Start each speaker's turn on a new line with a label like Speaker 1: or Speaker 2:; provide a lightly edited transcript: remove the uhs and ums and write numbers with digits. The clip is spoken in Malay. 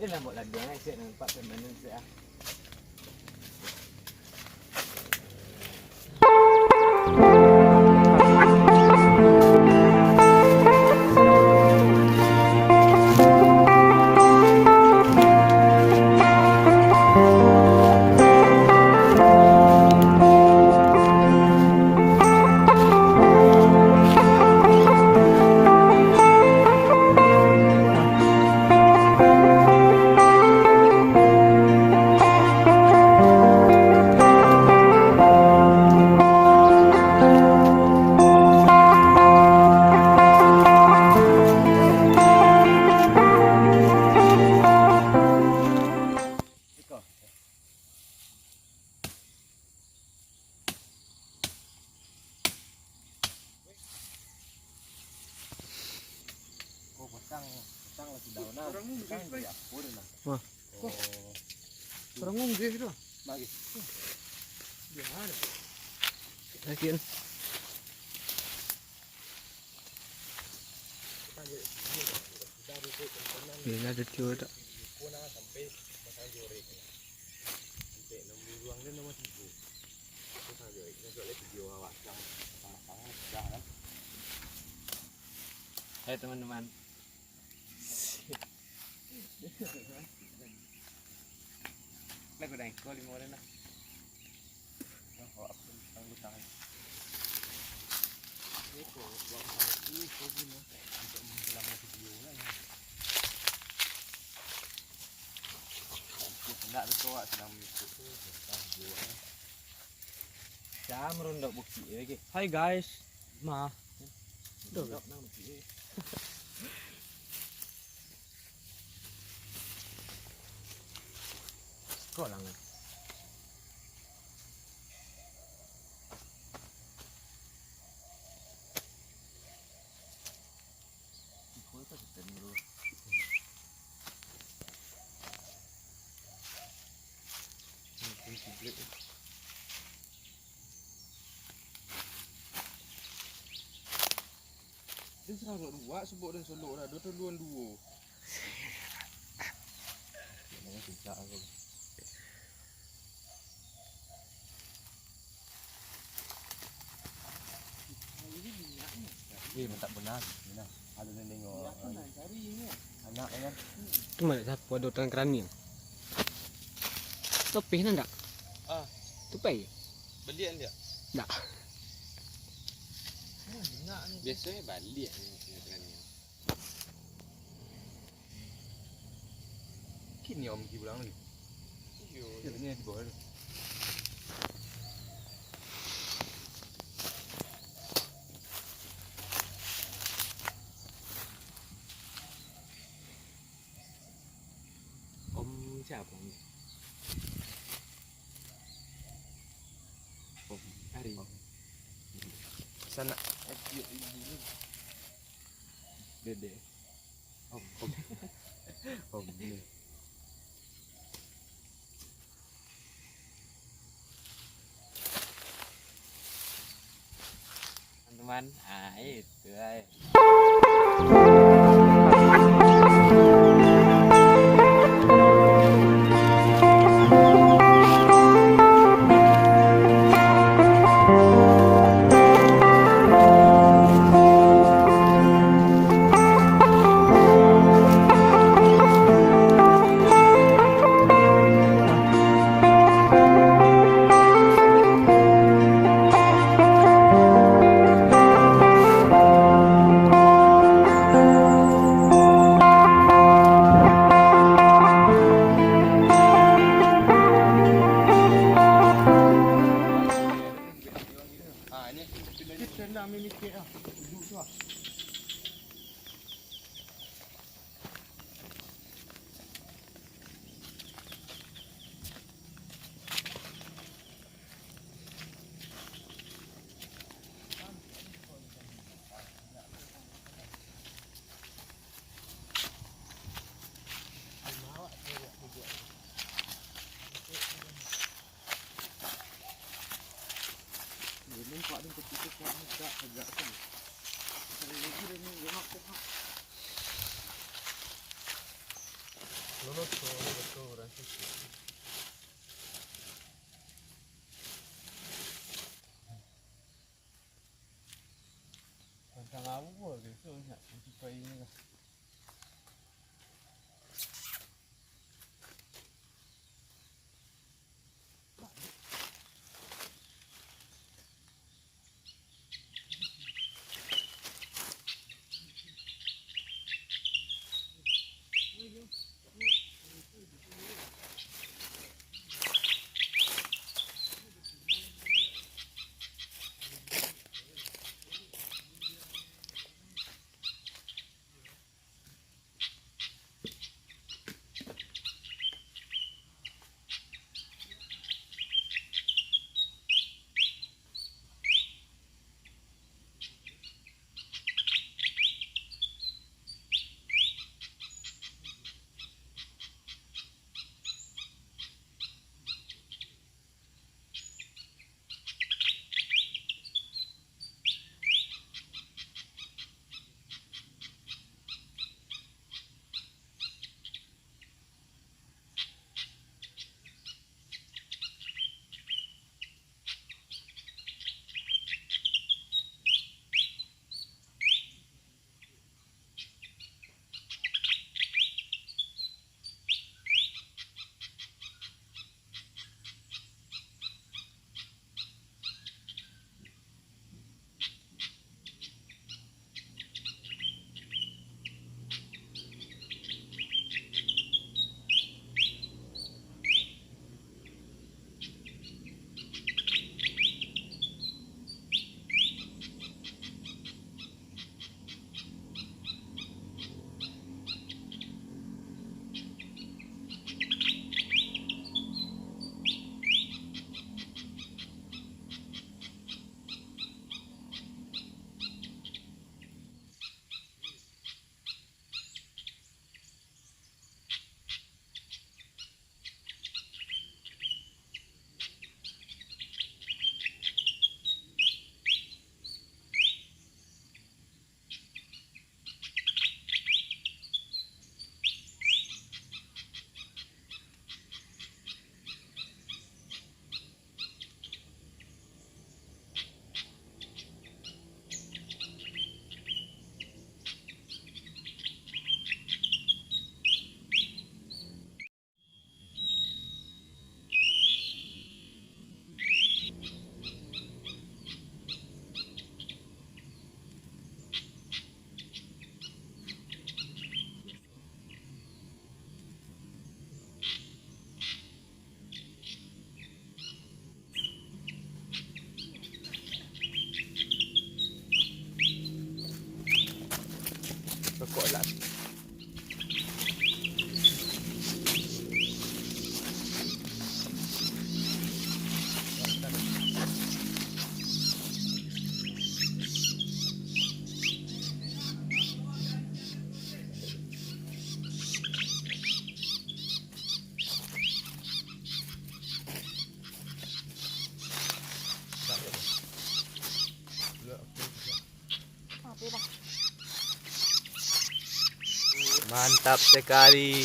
Speaker 1: Dia nak buat ladang eh, siap nampak permainan siap.
Speaker 2: Petang lagi daunan. Petang dia apa dah.
Speaker 1: Wah. Orang ngomong tu.
Speaker 2: Bagi.
Speaker 1: Dia ada. Lagi. Dia ada tiu tak?
Speaker 2: Sampai pasal jorek. Sampai 6 ruang dia nombor 3. Pasal jorek. Dia boleh video awak yang sama-sama dah kan.
Speaker 1: Hai teman-teman. Lagu dah kau 5 orang dah.
Speaker 2: Oh, aku tangguh tangan. Ini kau buat ini kau guna untuk menjelang video kan. Nak betul awak sedang mengikut tu video kan.
Speaker 1: Jam rondak bukti lagi.
Speaker 3: Hai guys. Ma.
Speaker 1: Rondak nang bukti. Kau lang. Kau tak tentu.
Speaker 2: Dia serang dua sebut dan solok dah. Dua tuan dua. Jangan tidak aku. Tak benar. Benar. Ada yang tengok.
Speaker 1: Cari ni.
Speaker 2: Anak kan.
Speaker 3: Tu mana siapa ada orang kerani? Topih nak tak?
Speaker 2: Ah,
Speaker 3: Tupai?
Speaker 2: belian dia.
Speaker 3: Tak.
Speaker 2: Biasanya balik dengan ni. Kini om pergi pulang ni. Yo, ni di bawah.
Speaker 1: Om siapa om? Om Ari.
Speaker 2: Sana.
Speaker 1: Dede.
Speaker 2: Om. Om ni.
Speaker 1: Teman-teman, itu ay.
Speaker 2: Non lo so, non lo so, ora anche sì.
Speaker 1: Tentang aku pun tu nak sampai ini.
Speaker 2: Rokok lah. Mantap sekali.